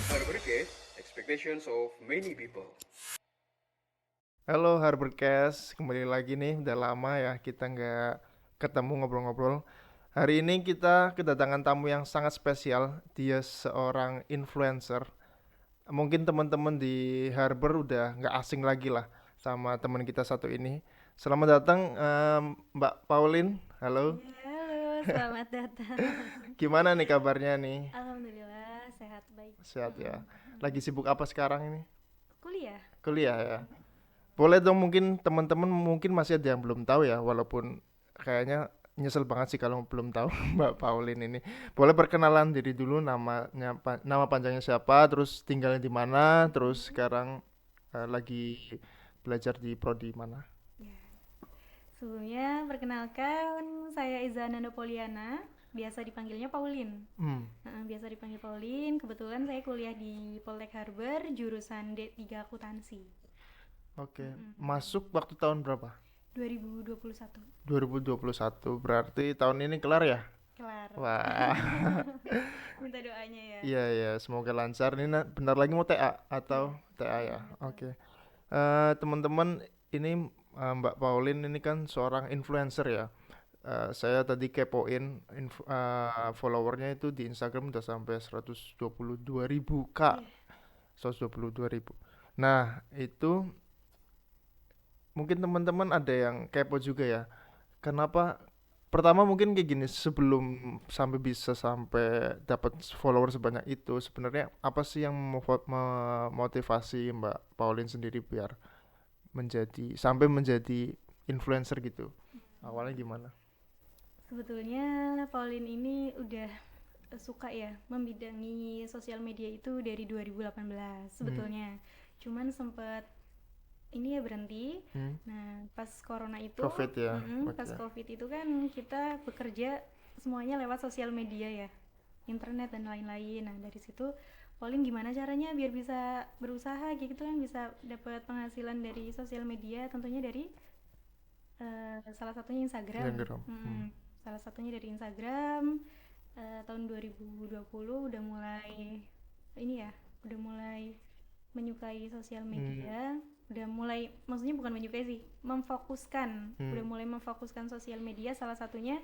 Harborcast, expectations of many people. Halo Harborcast, kembali lagi nih. Udah lama ya kita nggak ketemu ngobrol-ngobrol. Hari ini kita kedatangan tamu yang sangat spesial. Dia seorang influencer. Mungkin teman-teman di Harbor udah nggak asing lagi lah sama teman kita satu ini. Selamat datang Mbak Pauline. Halo. Ya, halo, selamat datang. Gimana nih kabarnya nih? Alhamdulillah, sehat baik. Sehat ya. Mm-mm. Lagi sibuk apa sekarang ini? Kuliah? Kuliah ya. Boleh dong, mungkin teman-teman mungkin masih ada yang belum tahu ya, walaupun kayaknya nyesel banget sih kalau belum tahu Mbak Pauline ini. Boleh perkenalan diri dulu, nama panjangnya siapa, terus tinggalnya di mana, terus Mm-mm. sekarang lagi belajar di prodi mana? Ya. Sebelumnya, perkenalkan, saya Iza Nandopoliana, biasa dipanggilnya Pauline. Hmm, Biasa dipanggil Pauline, kebetulan saya kuliah di Poltek Harbor, jurusan D3 Akuntansi. oke. Mm-mm. Masuk waktu tahun berapa? 2021. 2021. Berarti tahun ini kelar ya? Kelar. Wah. Minta doanya ya. Iya ya, semoga lancar. Ini bentar lagi mau TA atau Iya, TA ya. betul. Oke. Teman-teman, ini Mbak Pauline ini kan seorang influencer ya. Saya tadi kepoin followernya itu di Instagram udah sampai 122.000 Kak. Iya. 122.000. Nah, itu mungkin teman-teman ada yang kepo juga ya. Kenapa? Pertama mungkin kayak gini, sebelum sampai dapat follower sebanyak itu, sebenarnya apa sih yang memotivasi Mbak Pauline sendiri biar menjadi influencer gitu? Awalnya gimana? Sebetulnya Pauline ini udah suka ya membidangi sosial media itu dari 2018 Hmm. sebetulnya. Cuman sempet ini ya berhenti. Hmm. Nah, pas corona itu, Covid ya. pas Oke. Covid itu kan kita bekerja semuanya lewat sosial media ya. Internet dan lain-lain. Nah, dari situ Pauline gimana caranya biar bisa berusaha gitu kan bisa dapat penghasilan dari sosial media tentunya dari salah satunya Instagram. Instagram. Hmm. Salah satunya dari Instagram. Tahun 2020 udah mulai ini ya, udah mulai menyukai sosial Hmm. media, udah mulai maksudnya bukan menyukai sih, memfokuskan, Hmm. udah mulai memfokuskan sosial media salah satunya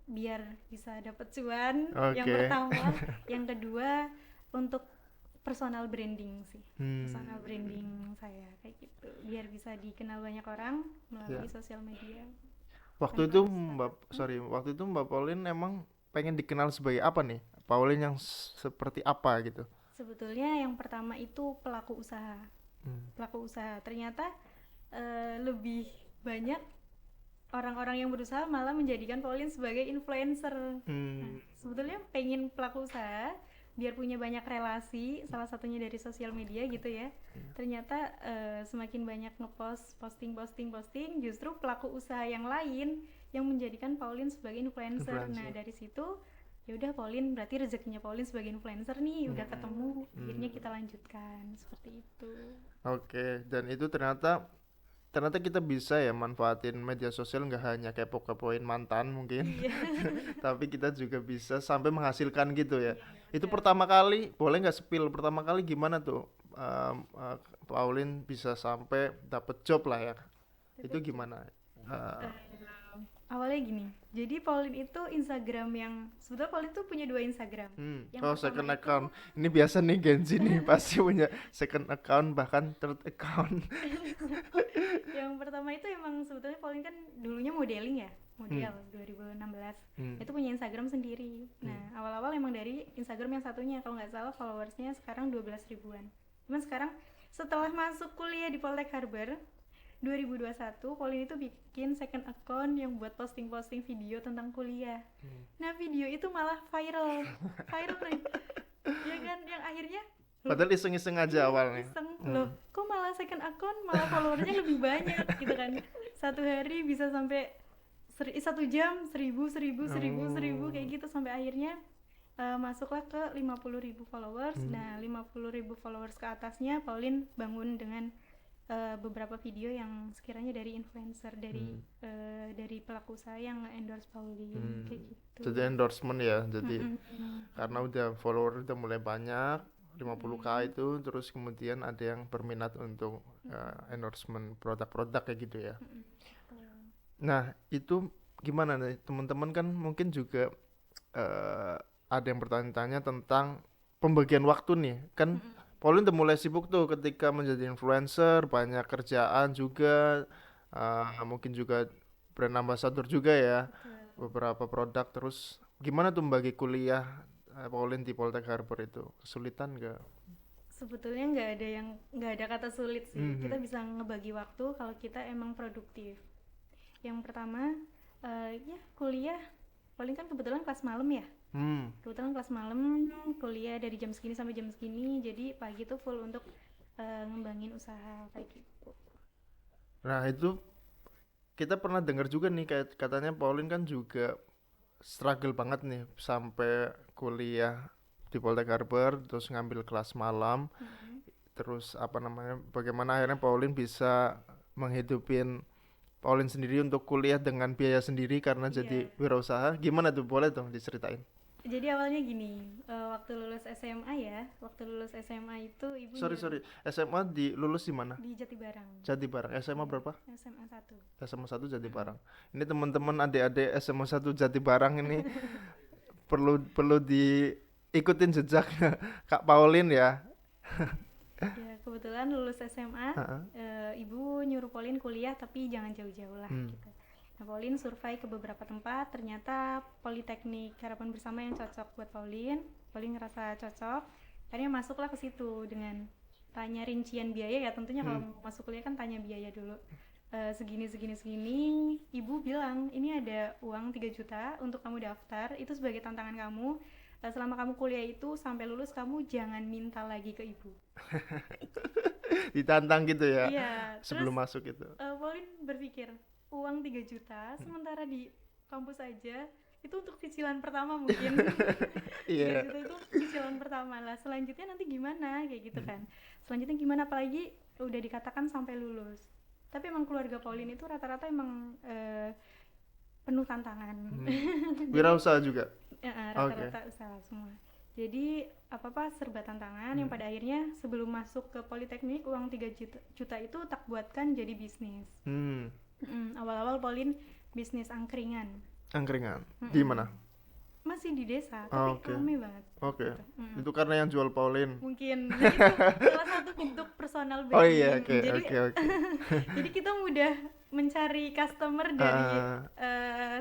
biar bisa dapat cuan yang Oke. pertama, yang kedua untuk personal branding sih, Hmm. personal branding saya kayak gitu, biar bisa dikenal banyak orang Ya. melalui sosial media Waktu tanpa itu harus Mbak, tatap. sorry, waktu itu Mbak Pauline emang pengen dikenal sebagai apa nih? Pauline yang seperti apa gitu? Sebetulnya yang pertama itu pelaku usaha. Hmm. Pelaku usaha ternyata lebih banyak orang-orang yang berusaha malah menjadikan Pauline sebagai influencer. Nah, Hmm. sebetulnya pengen pelaku usaha biar punya banyak relasi, salah satunya dari sosial media gitu ya. Ternyata semakin banyak ngepost, posting, justru pelaku usaha yang lain yang menjadikan Pauline sebagai influencer. Nah, Influencer. dari situ ya udah Pauline berarti rezekinya Pauline sebagai influencer nih udah Hmm. ketemu, Hmm. akhirnya kita lanjutkan seperti itu. Oke, dan itu ternyata kita bisa ya manfaatin media sosial, nggak hanya kepo-kepoin mantan mungkin, Iya. tapi kita juga bisa sampai menghasilkan gitu ya. Iya, Itu betul. pertama kali, boleh nggak spill pertama kali gimana tuh Pauline bisa sampai dapet job lah ya? Itu Dapat job. gimana? Eh, Awalnya gini, jadi Pauline itu Instagram yang sebetulnya Pauline tuh punya dua Instagram. Yang Oh, pertama second itu account. Ini biasa nih Gen Z nih pasti punya second account, bahkan third account. yang pertama itu emang sebetulnya Pauline kan dulunya modeling ya, Hmm. model 2016. Hmm. Itu punya Instagram sendiri. Hmm. Nah, awal-awal emang dari Instagram yang satunya, kalau nggak salah followersnya sekarang 12 ribuan. Cuman sekarang setelah masuk kuliah di Poltek Harbor 2021, Pauline itu bikin second account yang buat posting-posting video tentang kuliah. Nah, video itu malah viral. Viral nih. Ya kan, yang akhirnya loh, Padahal iseng-iseng aja iya awalnya. iseng Hmm. loh, kok malah second account malah followernya lebih banyak gitu kan. Satu hari bisa sampai 1 jam 1000 Oh. kayak gitu sampai akhirnya masuklah ke 50.000 followers. Hmm. Nah, 50.000 followers ke atasnya Pauline bangun dengan beberapa video yang sekiranya dari influencer, dari pelaku usaha yang endorse Pauline kayak gitu. Jadi endorsement ya. Jadi Mm-mm. karena udah follower udah mulai banyak 50k itu, terus kemudian ada yang berminat untuk endorsement produk-produk kayak gitu ya. Mm-mm. Nah, itu gimana nih teman-teman, kan mungkin juga eh, ada yang bertanya-tanya tentang pembagian waktu nih. Kan Mm-mm. Pauline udah mulai sibuk tuh ketika menjadi influencer, banyak kerjaan juga, mungkin juga brand ambassador juga ya, Betul. beberapa produk. Terus gimana tuh membagi kuliah Pauline di Poltek Harbor itu? Kesulitan gak? Sebetulnya nggak ada kata sulit sih. Kita Mhm. bisa ngebagi waktu kalau kita emang produktif. Yang pertama, ya kuliah. Paling kan kebetulan kelas malam ya. Hmm. Kebetulan kelas malam kuliah dari jam segini sampai jam segini. Jadi pagi tuh full untuk ngembangin usaha kayak gitu. Nah, itu kita pernah dengar juga nih, kayak katanya Pauline kan juga struggle banget nih sampai kuliah di Poltek Harbor, terus ngambil kelas malam, Mm-mm. terus apa namanya, bagaimana akhirnya Pauline bisa menghidupin Pauline sendiri untuk kuliah dengan biaya sendiri karena Iya. jadi wirausaha. Gimana tuh, boleh dong diceritain? Jadi awalnya gini, waktu lulus SMA ya, waktu lulus SMA itu ibu Sorry nyuruh sorry, SMA di lulus di mana? di Jatibarang. Jatibarang. SMA Iya, berapa? SMA 1. SMA 1 Jatibarang. Ini teman-teman adik-adik SMA 1 Jatibarang ini perlu perlu diikutin jejaknya Kak Pauline ya. Ya, kebetulan lulus SMA, Heeh. ibu nyuruh Pauline kuliah tapi jangan jauh-jauh lah Hmm. gitu. Nah, Pauline survei ke beberapa tempat, ternyata Politeknik Harapan Bersama yang cocok buat Pauline. Pauline ngerasa cocok, akhirnya masuklah ke situ dengan tanya rincian biaya ya. Tentunya kalau mau masuk kuliah kan tanya biaya dulu. Segini segini segini, ibu bilang ini ada uang 3 juta untuk kamu daftar, itu sebagai tantangan kamu. Selama kamu kuliah itu sampai lulus kamu jangan minta lagi ke ibu. Ditantang gitu ya Iya, terus sebelum masuk itu. Pauline berpikir uang 3 juta sementara di kampus aja itu untuk cicilan pertama mungkin. 3 Iya. juta itu cicilan pertama lah, selanjutnya nanti gimana kayak gitu kan. Selanjutnya gimana, apalagi udah dikatakan sampai lulus. Tapi emang keluarga Pauline itu rata-rata emang penuh tantangan. Jadi Wirausaha juga. Oke. rata-rata usaha semua. Jadi apa-apa serba tantangan yang pada akhirnya sebelum masuk ke Politeknik uang 3 juta itu tak buatkan jadi bisnis. Hmm. Awal-awal Pauline bisnis angkringan. Angkringan di mana? Masih di desa tapi Oke. rame banget. Oke. Gitu. Itu karena yang jual Pauline. Mungkin ya itu salah satu bentuk personal Oh branding. iya, oke Jadi oke oke. jadi kita mudah mencari customer dari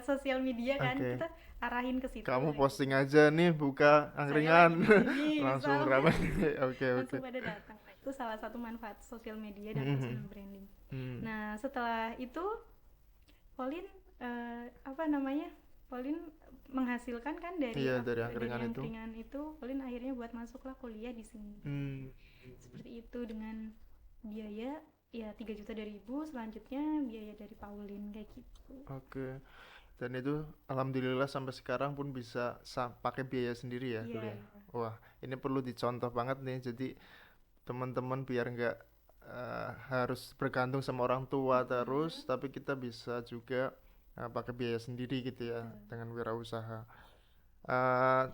sosial media kan. Oke. Kita arahin ke situ. Kamu gitu. posting aja nih buka Saya angkringan. lagi di sini, Langsung misal. ramai. Oke oke. Langsung pada datang. Itu salah satu manfaat sosial media dan personal branding. Hmm. Nah, setelah itu Pauline apa namanya? Pauline menghasilkan kan dari Iya, dari angkringan itu. angkringan itu. Pauline akhirnya buat masuklah kuliah di sini. Hmm. Seperti itu dengan biaya ya 3 juta dari ibu, selanjutnya biaya dari Pauline kayak gitu. Oke. Dan itu alhamdulillah sampai sekarang pun bisa pakai biaya sendiri ya Iya, kuliah. iya. Wah, ini perlu dicontoh banget nih. Jadi teman-teman biar nggak harus bergantung sama orang tua terus, tapi kita bisa juga pakai biaya sendiri gitu ya dengan wirausaha. Eh,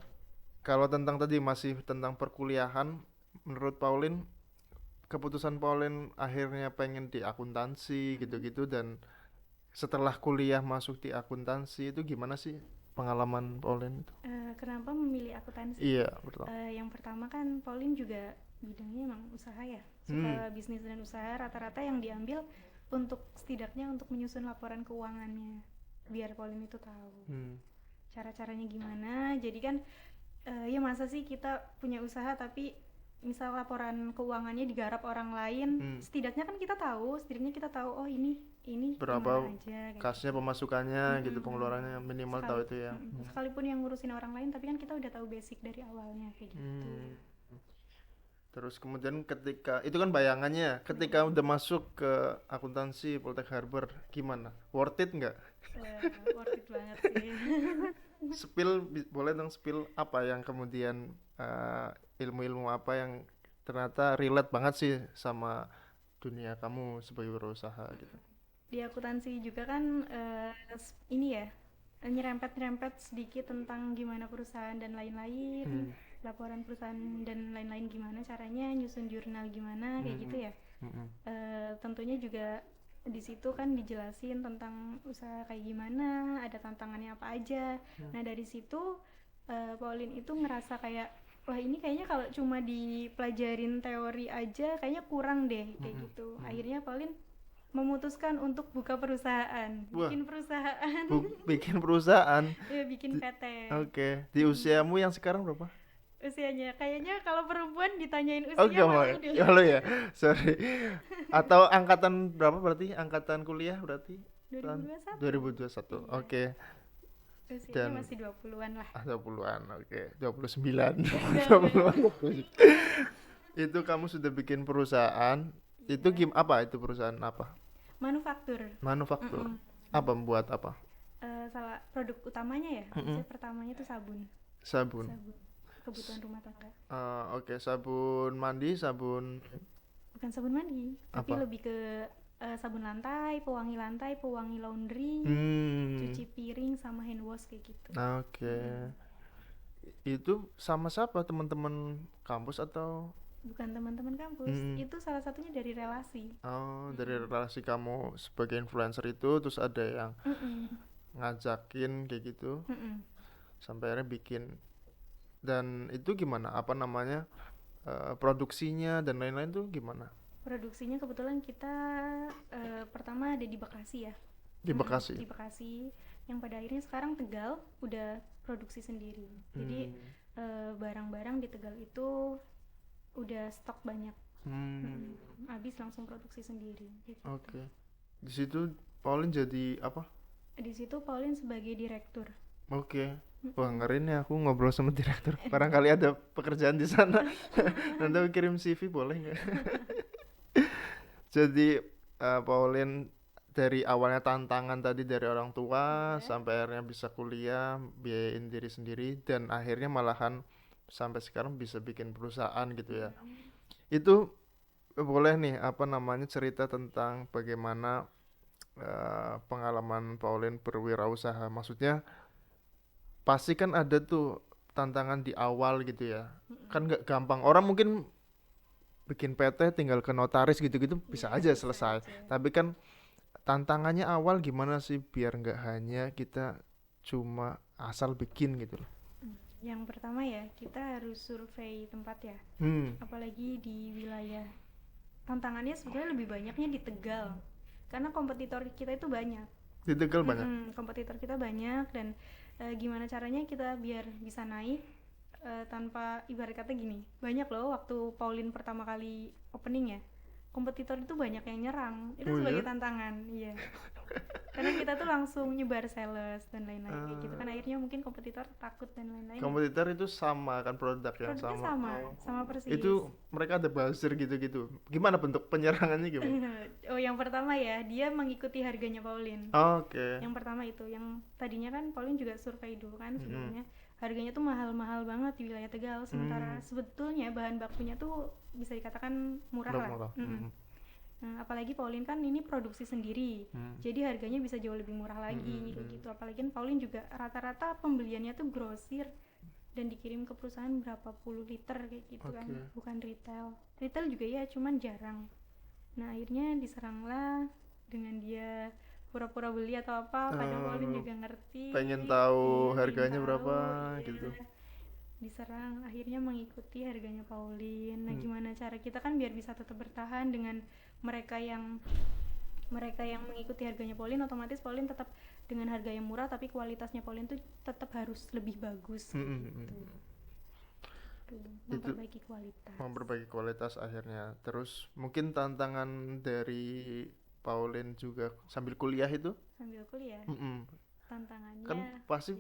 Kalau tentang tadi masih tentang perkuliahan, menurut Pauline, keputusan Pauline akhirnya pengen di akuntansi gitu-gitu, dan setelah kuliah masuk di akuntansi itu gimana sih pengalaman Pauline itu? Kenapa memilih akuntansi? Iya, betul. Yang pertama kan Pauline juga bidangnya emang usaha ya, suka bisnis dan usaha. Rata-rata yang diambil untuk setidaknya untuk menyusun laporan keuangannya, biar Pauline itu tahu cara-caranya gimana. Jadi kan ya masa sih kita punya usaha tapi misal laporan keuangannya digarap orang lain, setidaknya kan kita tahu, oh ini Berapa gimana aja kayak kasnya, pemasukannya gitu, pengeluarannya minimal tahu itu ya. sekalipun yang ngurusin orang lain tapi kan kita udah tahu basic dari awalnya kayak gitu. Terus kemudian ketika itu kan bayangannya, ketika udah masuk ke akuntansi Poltek Harbor, gimana? Worth it nggak? Worth it banget sih. Boleh dong spill apa yang kemudian ilmu-ilmu apa yang ternyata relate banget sih sama dunia kamu sebagai berusaha gitu. Di akuntansi juga kan ini ya, nyerempet-nyerempet sedikit tentang gimana perusahaan dan lain-lain, laporan perusahaan dan lain-lain, gimana caranya nyusun jurnal, gimana kayak gitu ya. Mm-mm. Tentunya juga di situ kan dijelasin tentang usaha kayak gimana, ada tantangannya apa aja. Nah dari situ Pauline itu ngerasa kayak, wah ini kayaknya kalau cuma dipelajarin teori aja kayaknya kurang deh kayak gitu. Akhirnya Pauline memutuskan untuk buka perusahaan, Wah. bikin perusahaan. Bikin perusahaan. Ya, bikin PT. Oke. Di usiamu yang sekarang berapa? Usianya kayaknya kalau perempuan ditanyain Oh, usia malu gak deh. malu ya. Sorry. Atau angkatan berapa berarti? Angkatan kuliah berarti? 2021. 2021. Iya. Oke. Usianya Dan masih 20-an lah. 20-an. Oke. 29. Enggak. 20-an. Itu kamu sudah bikin perusahaan. Itu apa itu perusahaan apa? Manufaktur. Manufaktur. Mm-mm. Apa membuat apa? Salah produk utamanya ya. Maksudnya pertamanya itu sabun. Sabun. Kebutuhan rumah tangga. Oke, sabun mandi, sabun Bukan sabun mandi, tapi Apa? lebih ke sabun lantai, pewangi laundry, cuci piring sama hand wash kayak gitu. Oke. Itu sama siapa? Teman-teman kampus atau Bukan teman-teman kampus, itu salah satunya dari relasi. dari relasi kamu sebagai influencer itu, terus ada yang Mm-mm. ngajakin kayak gitu Mm-mm. sampai akhirnya bikin. Dan itu gimana? Apa namanya? Produksinya dan lain-lain tuh gimana? Produksinya kebetulan kita pertama ada di Bekasi ya. Di Bekasi. Di Bekasi, yang pada akhirnya sekarang Tegal udah produksi sendiri. Jadi barang-barang di Tegal itu udah stok banyak. Habis langsung produksi sendiri gitu. Oke. Di situ Pauline jadi apa? Di situ Pauline sebagai direktur. Oke. Wah, ngeri nih aku ngobrol sama direktur. Barangkali ada pekerjaan di sana. Nanti aku kirim CV boleh nggak? Jadi Pauline dari awalnya tantangan tadi dari orang tua sampai akhirnya bisa kuliah, biayain diri sendiri, dan akhirnya malahan sampai sekarang bisa bikin perusahaan gitu ya. Itu boleh nih apa namanya cerita tentang bagaimana pengalaman Pauline berwirausaha. Maksudnya pasti kan ada tuh tantangan di awal gitu ya. Kan nggak gampang. Orang mungkin bikin PT tinggal ke notaris gitu-gitu bisa aja selesai. Tapi kan tantangannya awal gimana sih biar nggak hanya kita cuma asal bikin gitu loh. Yang pertama ya, kita harus survei tempat ya. Apalagi di wilayah. Tantangannya sebenarnya lebih banyaknya di Tegal. Karena kompetitor kita itu banyak. Di Tegal banyak. Kompetitor kita banyak, dan gimana caranya kita biar bisa naik tanpa, ibarat kata gini, banyak loh waktu Pauline pertama kali opening ya, kompetitor itu banyak yang nyerang, itu sebagai tantangan. Iya. Karena kita tuh langsung nyebar sales dan lain-lain kayak gitu kan, akhirnya mungkin kompetitor takut dan lain-lain. Kompetitor itu sama kan produk yang produknya sama persis. Itu mereka ada buzzer gitu-gitu. Gimana bentuk penyerangannya gimana? Oh, yang pertama ya, dia mengikuti harganya Pauline. Oke. Yang pertama itu, yang tadinya kan Pauline juga survei dulu kan sebelumnya. Harganya tuh mahal-mahal banget di wilayah Tegal, sementara sebetulnya bahan bakunya tuh bisa dikatakan murah lah. Nah, apalagi Pauline kan ini produksi sendiri, jadi harganya bisa jauh lebih murah lagi kayak gitu. Apalagi kan Pauline juga rata-rata pembeliannya tuh grosir dan dikirim ke perusahaan berapa puluh liter kayak gitu kan, bukan retail juga ya, cuman jarang. Nah akhirnya diseranglah dengan dia pura-pura beli atau apa, padahal Pauline juga ngerti, pengen tahu harganya berapa gitu. Diserang, akhirnya mengikuti harganya Pauline. Nah gimana cara kita kan biar bisa tetap bertahan dengan mereka yang mengikuti harganya Pauline, otomatis Pauline tetap dengan harga yang murah tapi kualitasnya Pauline tuh tetap harus lebih bagus memperbaiki kualitas akhirnya. Terus mungkin tantangan dari Pauline juga sambil kuliah tantangannya kan pasti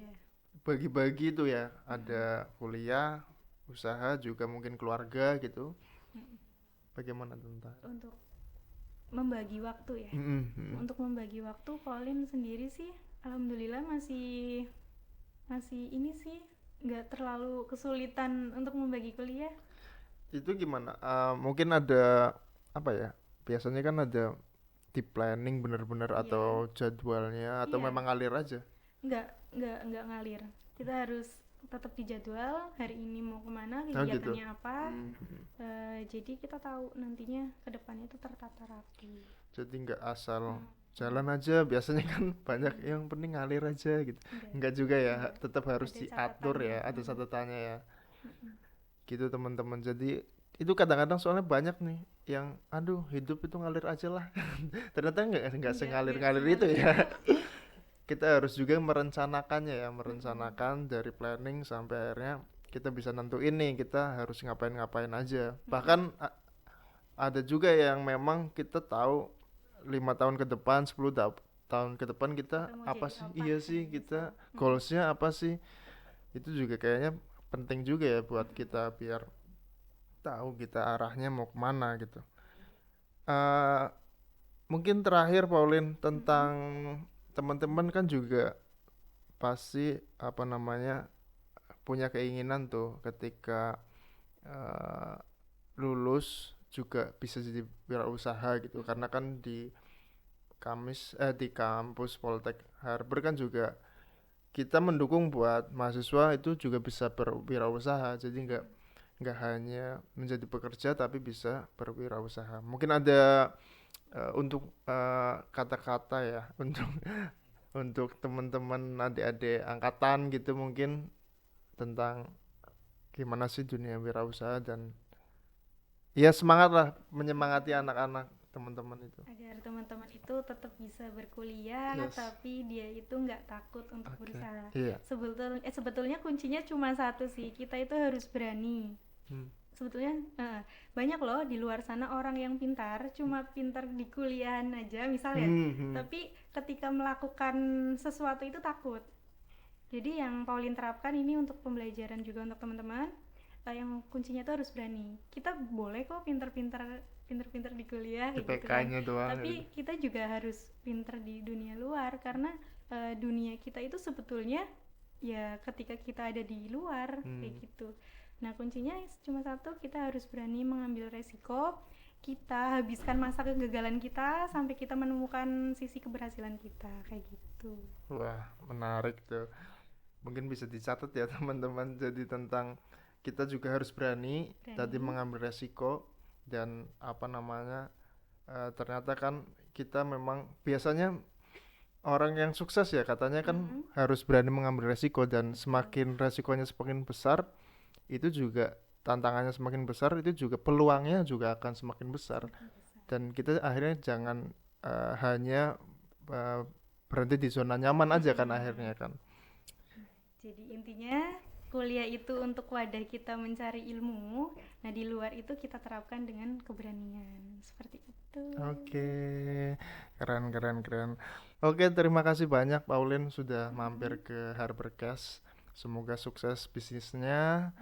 bagi-bagi itu ya, ada kuliah, usaha, juga mungkin keluarga gitu. Bagaimana tentang untuk membagi waktu ya? Untuk membagi waktu, Pauline sendiri sih alhamdulillah masih ini sih nggak terlalu kesulitan untuk membagi kuliah. Itu gimana? Mungkin ada apa ya, biasanya kan ada di planning bener-bener Iya. atau jadwalnya atau Iya. memang ngalir aja? Nggak ngalir. Kita harus tetap di jadwal, hari ini mau kemana, Oh, gitu. kegiatannya apa. Hmm. Jadi kita tahu nantinya ke depannya itu tertata rapi. Jadi nggak asal jalan aja, biasanya kan banyak yang penting ngalir aja gitu. Enggak juga ya, tetap harus Ada diatur ya, catatannya. ada catatannya ya. Gitu teman-teman. Jadi itu kadang-kadang soalnya banyak nih yang aduh hidup itu ngalir aja lah. Ternyata nggak sengalir-ngalir nggak itu ya. Kita harus juga merencanakannya ya, merencanakan dari planning sampai akhirnya kita bisa nentuin nih kita harus ngapain-ngapain aja. Bahkan ada juga yang memang kita tahu 5 tahun ke depan, 10 tahun ke depan kita Kita mau apa jadi sih? apa, Iya sih, kayak kita gitu. goalsnya apa sih? Itu juga kayaknya penting juga ya buat kita biar tahu kita arahnya mau kemana gitu. Eh, Mungkin terakhir Pauline tentang teman-teman kan juga pasti apa namanya punya keinginan tuh ketika eh, lulus juga bisa jadi wirausaha gitu, karena kan di kampus Poltek Harper kan juga kita mendukung buat mahasiswa itu juga bisa berwirausaha, jadi nggak hanya menjadi pekerja tapi bisa berwirausaha. Mungkin ada untuk kata-kata ya untuk teman-teman adik-adik angkatan gitu mungkin tentang gimana sih dunia wirausaha dan ya semangat lah menyemangati anak-anak teman-teman itu. Agar teman-teman itu tetap bisa berkuliah, Yes. tapi dia itu nggak takut untuk Oke. berusaha. Iya. Sebetulnya kuncinya cuma satu sih, kita itu harus berani. Hmm. Sebetulnya banyak loh di luar sana orang yang pintar, cuma pintar di kuliahan aja misal ya, tapi ketika melakukan sesuatu itu takut. Jadi yang Pauline terapkan ini untuk pembelajaran juga untuk teman-teman, yang kuncinya itu harus berani. Kita boleh kok pintar-pintar di kuliah kayak gitu kan, IPK-nya doang tapi kita juga harus pintar di dunia luar, karena dunia kita itu sebetulnya ya ketika kita ada di luar kayak gitu. Nah kuncinya cuma satu, kita harus berani mengambil resiko, kita habiskan masa kegagalan kita sampai kita menemukan sisi keberhasilan kita kayak gitu. Wah, menarik tuh. Mungkin bisa dicatat ya teman-teman. Jadi tentang kita juga harus berani tadi mengambil resiko dan apa namanya ternyata kan kita memang biasanya orang yang sukses ya katanya kan harus berani mengambil resiko, dan semakin resikonya semakin besar itu juga tantangannya semakin besar, itu juga peluangnya juga akan semakin besar. Dan kita akhirnya jangan hanya berhenti di zona nyaman aja kan akhirnya kan. Jadi intinya kuliah itu untuk wadah kita mencari ilmu, nah di luar itu kita terapkan dengan keberanian seperti itu. Oke, keren. Oke, terima kasih banyak Pauline sudah mampir ke Harpercast. Semoga sukses bisnisnya,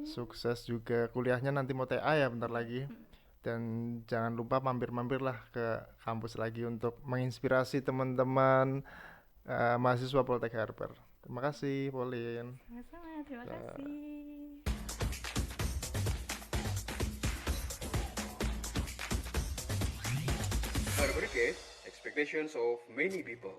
sukses juga kuliahnya, nanti mau TA ya bentar lagi. Dan jangan lupa mampir-mampir lah ke kampus lagi untuk menginspirasi teman-teman mahasiswa Poltek Harper. Terima kasih Pauline. Sama-sama, terima kasih. Harvard Expectations of many people.